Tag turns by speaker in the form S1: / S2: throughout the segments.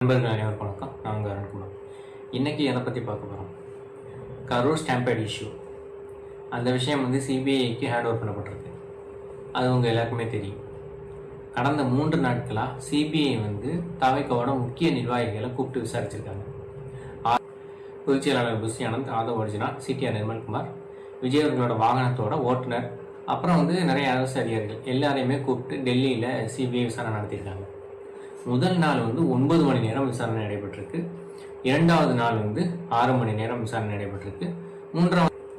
S1: நண்பர்கள் அனைவருக்கும் வணக்கம். நான் உங்கள் அருண்குமார். இன்றைக்கி எதை பற்றி பார்க்க போகிறோம்? Karur stampede issue. அந்த விஷயம் சிபிஐக்கு ஹேண்ட் ஓவர் பண்ணப்பட்டிருக்கு. அது உங்கள் எல்லாருக்குமே தெரியும். கடந்த 3 நாட்களாக சிபிஐ தவைக்கோட முக்கிய நிர்வாகிகளை கூப்பிட்டு விசாரிச்சிருக்காங்க. பொதுச் செயலாளர் புசி ஆனந்த், ஆதவ் அர்ஜுனா, சிடிஆர் நிர்மல்குமார், விஜய் அவர்களோட வாகனத்தோட ஓட்டுநர், அப்புறம் நிறைய அரசு அதிகாரிகள் எல்லாரையுமே கூப்பிட்டு டெல்லியில் சிபிஐ விசாரணை நடத்தியிருக்காங்க. முதல் நாள் 9 மணி நேரம் விசாரணை நடைபெற்றிருக்கு. 2வது நாள் 6 மணி நேரம் விசாரணை நடைபெற்றிருக்கு.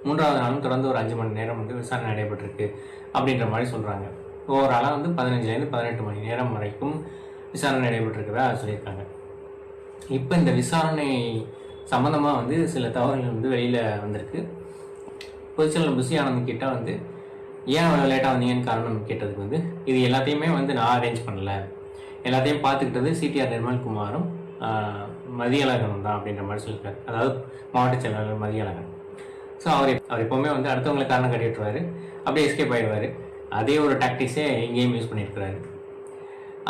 S1: மூன்றாவது நாளும் தொடர்ந்து ஒரு 5 மணி நேரம் விசாரணை நடைபெற்றிருக்கு அப்படின்ற மாதிரி சொல்கிறாங்க. ஓவராலாக 15லேருந்து 18 மணி நேரம் வரைக்கும் விசாரணை நடைபெற்றிருக்கிறதா சொல்லியிருக்காங்க. இப்போ இந்த விசாரணை சம்மந்தமாக சில தகவல்கள் வெளியில் வந்திருக்கு. பொதுச்செயலாளர் புசி ஆனந்த் கிட்ட ஏன் அவ்வளோ லேட்டாக வந்தீங்கன்னு காரணம் கேட்டதுக்கு இது எல்லாத்தையுமே நான் அரேஞ்ச் பண்ணல, எல்லாத்தையும் பார்த்துக்கிட்டது சிடிஆர் நிர்மல்குமாரும் மதியழகனும் தான் அப்படின்ற மாதிரி சொல்லியிருக்காரு. அதாவது மாவட்ட செயலாளர் மதியழகன். ஸோ அவர் எப்போவுமே அடுத்தவங்களை காரணம் கட்டிட்டுருவார், அப்படியே எஸ்கேப் ஆகிடுவார். அதே ஒரு டாக்டிக்ஸே இங்கேயும் யூஸ் பண்ணியிருக்கிறாரு.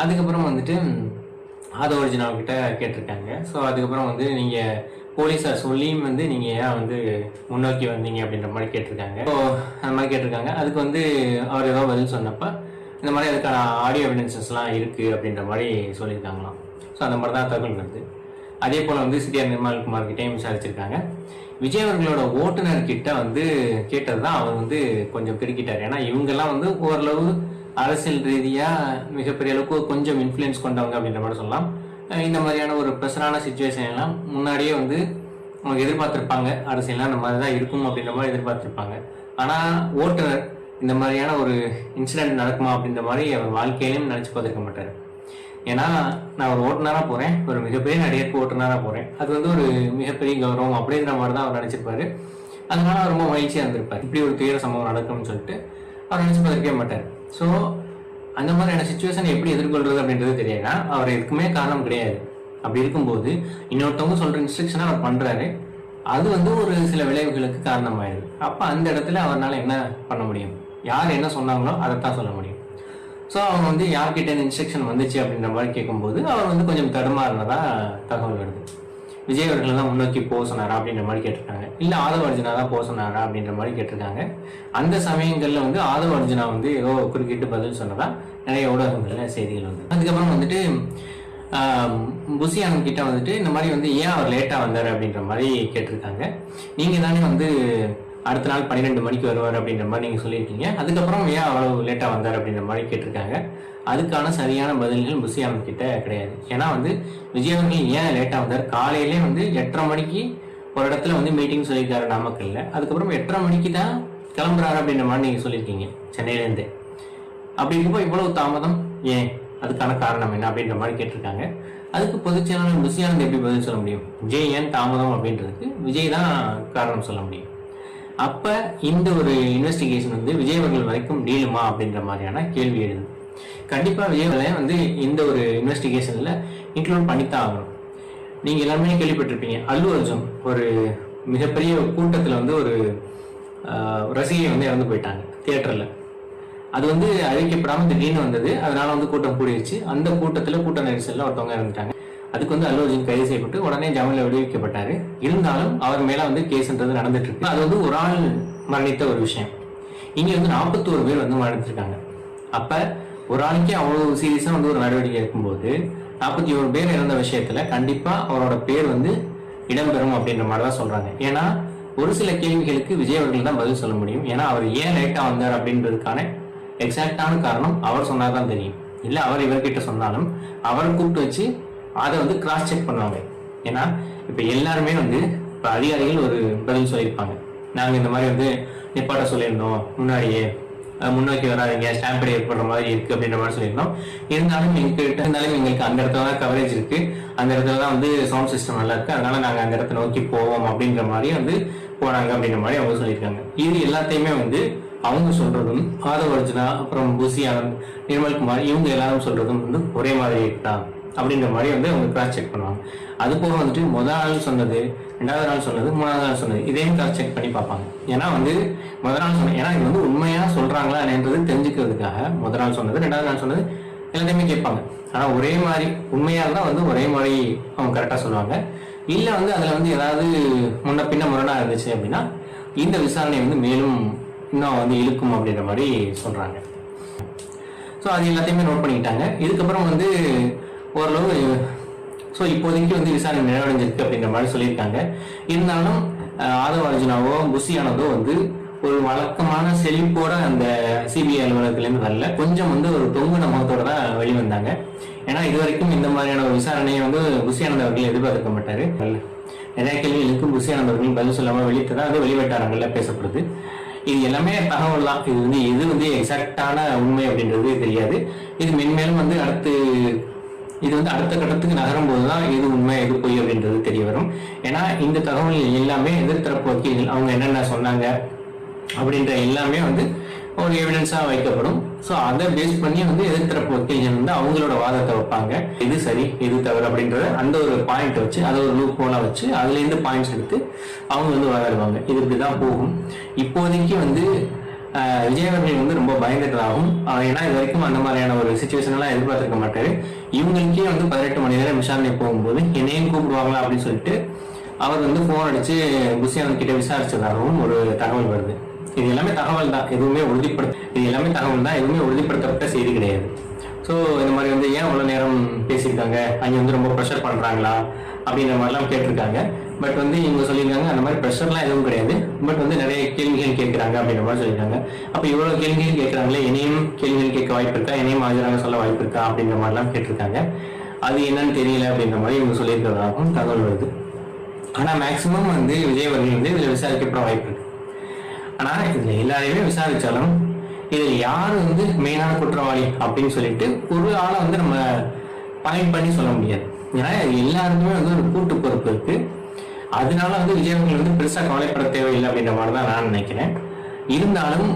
S1: அதுக்கப்புறம் ஆதவ் அர்ஜுனாவுக்கிட்ட கேட்டிருக்காங்க. ஸோ அதுக்கப்புறம் நீங்கள் போலீஸார் சொல்லியும் நீங்கள் ஏன் முன்னோக்கி வந்தீங்க அப்படின்ற மாதிரி கேட்டிருக்காங்க. ஸோ அந்த மாதிரி கேட்டிருக்காங்க. அதுக்கு அவர் ஏதோ பதில் சொன்னப்போ இந்த மாதிரி அதுக்கான ஆடியோ எவிடன்சஸ்லாம் இருக்குது அப்படின்ற மாதிரி சொல்லியிருக்காங்களாம். ஸோ அந்த மாதிரி தான் தகவல் வருது. அதே போல் சிடிஆர் நிர்மல்குமார் கிட்டையும் விசாரிச்சிருக்காங்க. விஜய் அவர்களோட ஓட்டுநர்கிட்ட கேட்டது தான் அவர் கொஞ்சம் பெருக்கிட்டார். ஏன்னா இவங்கெல்லாம் ஓரளவு அரசியல் ரீதியாக மிகப்பெரிய அளவுக்கு கொஞ்சம் இன்ஃப்ளூயன்ஸ் கொண்டவங்க அப்படின்ற மாதிரி சொல்லலாம். இந்த மாதிரியான ஒரு ப்ரெஷரான சுச்சுவேஷன் எல்லாம் முன்னாடியே அவங்க எதிர்பார்த்துருப்பாங்க. அரசியல்லாம் இந்த மாதிரி தான் இருக்கும் அப்படின்ற மாதிரி எதிர்பார்த்துருப்பாங்க. ஆனால் ஓட்டுநர் இந்த மாதிரியான ஒரு இன்சிடென்ட் நடக்குமா அப்படின்ற மாதிரி அவர் வாழ்க்கையிலையும் நினச்சி பார்த்துருக்க மாட்டார். ஏன்னா நான் ஒரு ஓட்டுநராக போகிறேன், ஒரு மிகப்பெரிய நடிகருக்கு ஓட்டுநராக போகிறேன், அது ஒரு மிகப்பெரிய கௌரவம் அப்படின்ற மாதிரி தான் அவர் நினச்சிருப்பாரு. அதனால அவர் ரொம்ப மகிழ்ச்சியாக இருந்திருப்பார். இப்படி ஒரு துயர சம்பவம் நடக்கும்னு சொல்லிட்டு அவர் நினச்சி பார்த்துருக்கவே மாட்டார். ஸோ அந்த மாதிரியான சுச்சுவேஷன் எப்படி எதிர்கொள்றது அப்படின்றது தெரியாதுன்னா அவர் எதுக்குமே காரணம் கிடையாது. அப்படி இருக்கும்போது இன்னொருத்தவங்க சொல்கிற இன்ஸ்ட்ரக்ஷனை அவர் பண்ணுறாரு. அது ஒரு சில விளைவுகளுக்கு காரணமாயிடுது. அப்போ அந்த இடத்துல அவரால் என்ன பண்ண முடியும்? யார் என்ன சொன்னாங்களோ அதைத்தான் சொல்ல முடியும். ஸோ அவங்க யார்கிட்ட இந்த இன்ஸ்ட்ரக்ஷன் வந்துச்சு அப்படின்ற மாதிரி கேட்கும்போது அவர் கொஞ்சம் தடுமாறினதா தகவல் வருது. விஜய் அவர்கள் தான் முன்னோக்கி போக சொன்னாரா அப்படின்ற மாதிரி கேட்டிருக்காங்க. இல்லை ஆதவ் அர்ஜுனா தான் போக சொன்னாரா அப்படின்ற மாதிரி கேட்டிருக்காங்க. அந்த சமயங்களில் ஆதவ் அர்ஜுனா ஏதோ குறுக்கிட்டு பதில் சொன்னதா நிறைய ஊடகங்களில் செய்திகள் அதுக்கப்புறம் புசி ஆனந்த் கிட்ட இந்த மாதிரி ஏன் அவர் லேட்டாக வந்தார் அப்படின்ற மாதிரி கேட்டிருக்காங்க. நீங்கள் தானே அடுத்த நாள் 12 மணிக்கு வருவார் அப்படின்ற மாதிரி நீங்கள் சொல்லியிருக்கீங்க, அதுக்கப்புறம் ஏன் அவ்வளவு லேட்டாக வந்தார் அப்படின்ற மாதிரி கேட்டிருக்காங்க. அதுக்கான சரியான பதில்கள் புசி ஆனந்த் கிட்ட கிடையாது. ஏன்னா விஜய் அவர்கள் ஏன் லேட்டாக வந்தார்? காலையிலே 8:30 மணிக்கு ஒரு இடத்துல மீட்டிங் சொல்லியிருக்காரு நாமக்கல்ல. அதுக்கப்புறம் 8:30 மணிக்கு தான் கிளம்புறாரு அப்படின்ற மாதிரி நீங்கள் சொல்லியிருக்கீங்க சென்னையிலேருந்து. அப்படி இருக்கப்போ இவ்வளவு தாமதம் ஏன்? அதுக்கான காரணம் என்ன அப்படின்ற மாதிரி கேட்டிருக்காங்க. அதுக்கு பொதுச் செயலாளர் புசி ஆனந்த் எப்படி பதில் சொல்ல முடியும்? விஜய் ஏன் தாமதம் அப்படின்றதுக்கு விஜய் தான் காரணம் சொல்ல முடியும். அப்போ இந்த ஒரு இன்வெஸ்டிகேஷன் விஜய் அவர்கள் வரைக்கும் நீளுமா அப்படின்ற மாதிரியான கேள்வி எழுது. கண்டிப்பாக விஜய் அவர்களை இந்த ஒரு இன்வெஸ்டிகேஷனில் இன்க்ளூட் பண்ணித்தான் ஆகணும். நீங்கள் எல்லாருமே கேள்விப்பட்டிருப்பீங்க, அல்லு அர்ஜுன் ஒரு மிகப்பெரிய கூட்டத்தில் ஒரு ரசிகை இறந்து போயிட்டாங்க தியேட்டரில். அது அறிவிக்கப்படாமல் திடீர்னு வந்தது. அதனால கூட்டம் கூடிடுச்சு. அந்த கூட்டத்தில் கூட்ட நெரிசலில் ஒருத்தவங்க இறந்துட்டாங்க. அதுக்கு அல்லு அர்ஜுன் கைது செய்யப்பட்டு உடனே ஜாமீனில் விடுவிக்கப்பட்டாரு. இருந்தாலும் அவர் மேல கேஸ்ன்றது நடந்துட்டு இருக்கு. அது ஒரு ஆள் மரணித்த ஒரு விஷயம். இங்க 41 பேர் மரணிச்சிருக்காங்க. அப்ப ஒரு ஆளுக்கே அவ்வளவு சீரியஸா ஒரு நடவடிக்கை இருக்கும்போது 41 பேர் இறந்த விஷயத்துல கண்டிப்பா அவரோட பேர் இடம்பெறும் அப்படின்ற மாதிரிதான் சொல்றாங்க. ஏன்னா ஒரு சில கேள்விகளுக்கு விஜய் அவர்கள் தான் பதில் சொல்ல முடியும். ஏன்னா அவர் ஏன் லேட்டா வந்தார் அப்படின்றதுக்கான எக்ஸாக்டான காரணம் அவர் சொன்னாதான் தெரியும். இல்ல அவர் இவர்கிட்ட சொன்னாலும் அவரை கூப்பிட்டு வச்சு அதை கிராஸ் செக் பண்ணுவாங்க. ஏன்னா இப்ப எல்லாருமே இப்ப அதிகாரிகள் ஒரு பதில் சொல்லியிருப்பாங்க, நாங்க இந்த மாதிரி நிப்பாட்ட சொல்லியிருந்தோம், முன்னாடியே முன்னோக்கி வராதிங்க, ஸ்டாம்பேட் ஏற்படுற மாதிரி இருக்கு அப்படின்ற மாதிரி சொல்லியிருந்தோம். இருந்தாலும் எங்களுக்கு அந்த இடத்துல தான் கவரேஜ் இருக்கு, அந்த இடத்துல தான் சவுண்ட் சிஸ்டம் நல்லா இருக்கு, அதனால நாங்க அந்த இடத்த நோக்கி போவோம் அப்படின்ற மாதிரி போனாங்க அப்படின்ற மாதிரி அவங்க சொல்லியிருக்காங்க. இது எல்லாத்தையுமே அவங்க சொல்றதும் ஆதவ் அர்ஜுனா, அப்புறம் புசி ஆனந்த், நிர்மல்குமார் இவங்க எல்லாரும் சொல்றதும் ஒரே மாதிரி இருக்குதான் அப்படின்ற மாதிரி அவங்க கிராஸ் செக் பண்ணுவாங்க. அது போக முதல் நாள் சொன்னது, 2வது நாள் சொன்னது, 3வது நாள் சொன்னது இதையும் கிராஸ் செக் பண்ணி பார்ப்பாங்க. ஏன்னா முதல் நாள் சொன்னது, ஏன்னா இது உண்மையா சொல்றாங்களா என்னன்றது தெரிஞ்சுக்கிறதுக்காக முதல் நாள் சொன்னது, 2வது நாள் சொன்னது, எல்லாத்தையுமே கேட்பாங்க. ஆனால் ஒரே மாதிரி உண்மையாக இருந்தால் வந்து ஒரே மாதிரி அவங்க கரெக்டாக சொல்லுவாங்க. இல்லை வந்து அதில் வந்து ஏதாவது முன்ன பின்ன முரணாக இருந்துச்சு அப்படின்னா இந்த விசாரணை வந்து மேலும் இன்னும் வந்து இழுக்கும் அப்படின்ற மாதிரி சொல்கிறாங்க. ஸோ அது எல்லாத்தையுமே நோட் பண்ணிக்கிட்டாங்க. இதுக்கப்புறம் வந்து ஓரளவு ஸோ இப்போதைக்கு வந்து விசாரணை நிறைவடைஞ்சிருக்கு அப்படின்ற மாதிரி சொல்லியிருக்காங்க. இருந்தாலும் ஆதவ் அர்ஜுனாவோ புஷியானதோ வந்து ஒரு வழக்கமான செழிப்போட அந்த சிபிஐ அலுவலகத்திலேருந்து வரல, கொஞ்சம் வந்து ஒரு தொங்குன முகத்தோட தான் வெளிவந்தாங்க. ஏன்னா இது வரைக்கும் இந்த மாதிரியான ஒரு விசாரணையை வந்து புஷியானந்த் அவர்கள் எதிர்பார்க்க மாட்டாரு. நிறைய கேள்விகளுக்கு புஷியானந்த் அவர்கள் பதில் சொல்லாமல் வெளியிட்டதான் அது வெளிவட்டாரங்கள்ல பேசப்படுது. இது எல்லாமே தகவல் தான். இது வந்து எது வந்து எக்ஸாக்டான உண்மை அப்படின்றது தெரியாது. இது மென்மேலும் வந்து இது வந்து அடுத்த கட்டத்துக்கு நகரும் போதுதான் எது உண்மை எது பொய் அப்படின்றது தெரிய வரும். ஏன்னா இந்த தகவல் எல்லாமே எதிர்த்தரப்பு வக்கீல்கள் அவங்க என்னென்ன சொன்னாங்க அப்படின்ற எல்லாமே வந்து ஒரு எவிடன்ஸா வைக்கப்படும். ஸோ அதை பேஸ் பண்ணி வந்து எதிர்த்தரப்பு வக்கீல்கள் வந்து அவங்களோட வாதத்தை வைப்பாங்க. எது சரி எது தவறு அப்படின்றத அந்த ஒரு பாயிண்ட் வச்சு அதை ஒரு லூப் ஹோலா வச்சு அதுலேருந்து பாயிண்ட்ஸ் எடுத்து அவங்க வந்து வாதாடுவாங்க. இது இப்படிதான் போகும். இப்போதைக்கு வந்து விஜய் அவர்கள் வந்து ரொம்ப பயந்துட்டதாகும். ஏன்னா இது வரைக்கும் அந்த மாதிரியான ஒரு சுச்சுவேஷன் எல்லாம் எதிர்பார்த்திருக்க மாட்டாரு. இவங்களுக்கே வந்து 18 மணி நேரம் விசாரணை போகும்போது என்னையும் கூப்பிடுவாங்களா அப்படின்னு சொல்லிட்டு அவர் வந்து போன் அடிச்சு புஷியானந்த் கிட்ட விசாரிச்சதாகவும் ஒரு தகவல் வருது. இது எல்லாமே தகவல் தான், எதுவுமே உறுதிப்படுத்தப்பட்ட செய்தி கிடையாது. ஸோ இந்த மாதிரி வந்து ஏன் அவ்வளோ நேரம் பேசியிருக்காங்க, அங்கே வந்து ரொம்ப ப்ரெஷர் பண்ணுறாங்களா அப்படின்ற மாதிரிலாம் கேட்டிருக்காங்க. பட் வந்து இவங்க சொல்லியிருக்காங்க அந்த மாதிரி ப்ரெஷர்லாம் எதுவும் கிடையாது. பட் வந்து நிறைய கேள்விகள் கேட்குறாங்க அப்படின்ற மாதிரி சொல்லியிருக்காங்க. அப்போ இவ்வளோ கேள்விகள் கேட்குறாங்களே, என்னையும் கேள்விகள் கேட்க வாய்ப்பு இருக்கா, என்னையும் ஆஜராக சொல்ல வாய்ப்பு இருக்கா அப்படின்ற மாதிரிலாம் கேட்டிருக்காங்க. அது என்னன்னு தெரியல அப்படின்ற மாதிரி இவங்க சொல்லியிருக்கிறதாகவும் தகவல் வருது. ஆனால் மேக்சிமம் வந்து விஜய் அவர்கள் வந்து இதில் விசாரிக்கப்பட வாய்ப்பு இருக்கு. ஆனால் இதில் எல்லாரையுமே விசாரித்தாலும் இதில் யார் வந்து மெயினான குற்றவாளி அப்படின்னு சொல்லிட்டு ஒரு ஆளை வந்து நம்ம பாயிண்ட் பண்ணி சொல்ல முடியாது. ஏன்னா எல்லாருக்குமே வந்து ஒரு கூட்டு பொறுப்பு இருக்கு. அதனால வந்து விஜய் அவர்கள் வந்து பெருசாக கவலைப்பட தேவையில்லை அப்படின்ற மாதிரி தான் நான் நினைக்கிறேன். இருந்தாலும்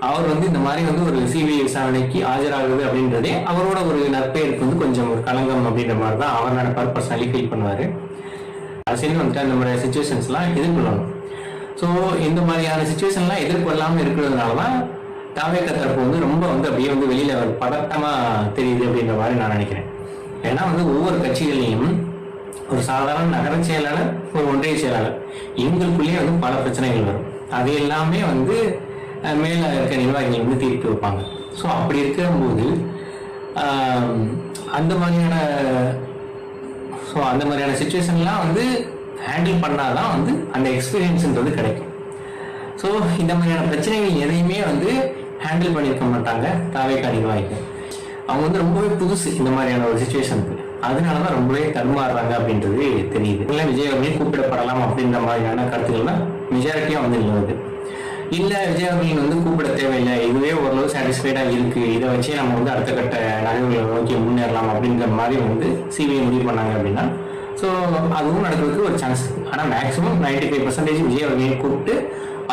S1: அவர் வந்து இந்த மாதிரி வந்து ஒரு சிபிஐ விசாரணைக்கு ஆஜராகுது அப்படின்றதே அவரோட ஒரு நற்பெயருக்கு வந்து கொஞ்சம் ஒரு களங்கம் அப்படின்ற மாதிரி தான் அவர் நினைப்பார், பர்சனலி ஃபீல் பண்ணுவார். அரசியல் வந்துட்டு அந்த மாதிரி சுச்சுவேஷன்ஸ்லாம் எதிர்கொள்ளணும். ஸோ இந்த மாதிரியான சுச்சுவேஷன்லாம் எதிர்கொள்ளாமல் இருக்கிறதுனால தான் தாவேக தரப்பு வந்து ரொம்ப வந்து அப்படியே வந்து வெளியில ஒரு பதட்டமாக தெரியுது அப்படின்ற மாதிரி நான் நினைக்கிறேன். ஏன்னா வந்து ஒவ்வொரு கட்சிகளையும் ஒரு சாதாரண நகர செயலாளர், ஒரு ஒன்றிய செயலாளர், இவங்களுக்குள்ளேயே வந்து பல பிரச்சனைகள் வரும். அது எல்லாமே வந்து மேல இருக்க நிர்வாகிகள் வந்து தீர்த்து வைப்பாங்க. ஸோ அப்படி இருக்கும்போது அந்த மாதிரியான சுச்சுவேஷன்லாம் வந்து ஹேண்டில் பண்ணாதான் வந்து அந்த எக்ஸ்பீரியன்ஸ்ன்றது கிடைக்கும். ஸோ இந்த மாதிரியான பிரச்சனைகள் எதையுமே வந்து ஹேண்டில் பண்ணியிருக்க மாட்டாங்க தாவேகா நிர்வாகிகள். அவங்க வந்து ரொம்பவே புதுசு இந்த மாதிரியான ஒரு சுச்சுவேஷனுக்கு. அதனாலதான் ரொம்பவே தடுமாறுறாங்க அப்படின்றது தெரியுது. இல்லை விஜய் அவர்களே கூப்பிடப்படலாம் அப்படின்ற மாதிரியான கருத்துக்கள் தான் மெஜாரிட்டியா வந்து நிலவுது. இல்ல விஜய் அவர்கள் வந்து கூப்பிட தேவையில்லை, இதுவே ஓரளவு சாட்டிஸ்ஃபைடா இருக்கு, இதை வச்சே நம்ம வந்து அடுத்த கட்ட நகர்வுகளை நோக்கி முன்னேறலாம் அப்படின்ற மாதிரி வந்து சிபிஐ முடிவு பண்ணாங்க அப்படின்னா ஸோ அதுவும் நடக்கிறதுக்கு ஒரு சான்ஸ் இருக்கு. ஆனால் மேக்ஸிமம் 95% விஜய் அவர்களையும் கூப்பிட்டு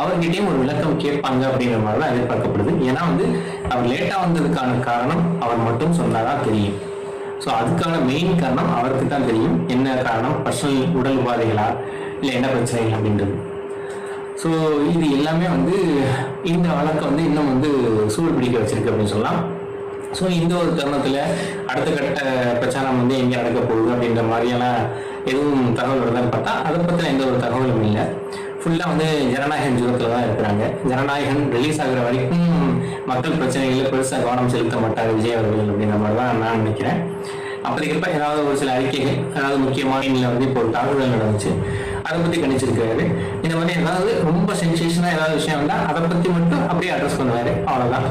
S1: அவர்கிட்டையும் ஒரு விளக்கம் கேட்பாங்க அப்படிங்கிற மாதிரி தான் எதிர்பார்க்கப்படுது. ஏன்னா வந்து அவர் லேட்டா வந்ததுக்கான காரணம் அவர் மட்டும் சொன்னாதான் தெரியும். ஸோ அதுக்கான மெயின் காரணம் அவருக்கு தான் தெரியும். என்ன காரணம், பர்சனல் உடல் உபாதைகளா இல்லை என்ன பிரச்சனைகள் அப்படின்றது. ஸோ இது எல்லாமே வந்து இந்த வழக்கை வந்து இன்னும் வந்து சூடு பிடிக்க வச்சிருக்கு அப்படின்னு சொல்லலாம். ஸோ இந்த ஒரு தருணத்தில் அடுத்த கட்ட பிரச்சாரம் வந்து எங்கே நடக்க போகுது அப்படின்ற மாதிரியெல்லாம் எதுவும் தகவல் வருதான்னு பார்த்தா அதை பற்றின எந்த ஒரு தகவலும் இல்லை. ஃபுல்லாக வந்து ஜனநாயகன் ஜூரத்தில் தான் இருக்கிறாங்க. ஜனநாயகன் ரிலீஸ் ஆகிற வரைக்கும் மக்கள் பிரச்சனைகளில் பெருசாக கவனம் செலுத்த மாட்டார் விஜய் அவர்கள் அப்படின்ற மாதிரி தான் நான் நினைக்கிறேன். அப்படிங்கிறப்ப ஏதாவது ஒரு சில அறிக்கைகள், அதாவது முக்கியமான வந்து இப்போ ஒரு தாக்குதல் நடந்துச்சு, அதை பற்றி கணிச்சிருக்காரு. இந்த மாதிரி ஏதாவது ரொம்ப சென்சேஷனாக ஏதாவது விஷயம் வந்தால் அதை பற்றி மட்டும் அப்படியே அட்ரஸ் பண்ணுவார், அவ்வளோதான்.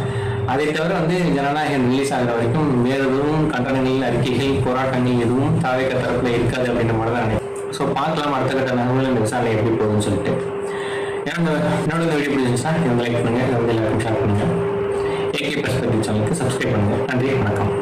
S1: அதை தவிர வந்து ஜனநாயகன் ரிலீஸ் ஆகிற வரைக்கும் வேறு எதுவும் கண்டனங்கள், அறிக்கைகள், போராட்டங்கள் எதுவும் தாவேக தரப்புல இருக்காது அப்படின்ற மாதிரி தான் நினைக்கிறேன். ஸோ பார்க்கலாம் அடுத்த கட்ட நகர்வுகள் இந்த விசாரணை எப்படி போகுதுன்னு சொல்லிட்டு. என்னோட இந்த வீடியோ பிடிச்சிருந்துச்சுன்னா இவங்க லைக் பண்ணுங்க, எல்லாருக்கும் ஷேர் பண்ணுங்க. AK Perspective சேனலுக்கு சப்ஸ்கிரைப் பண்ணுங்க. நன்றி, வணக்கம்.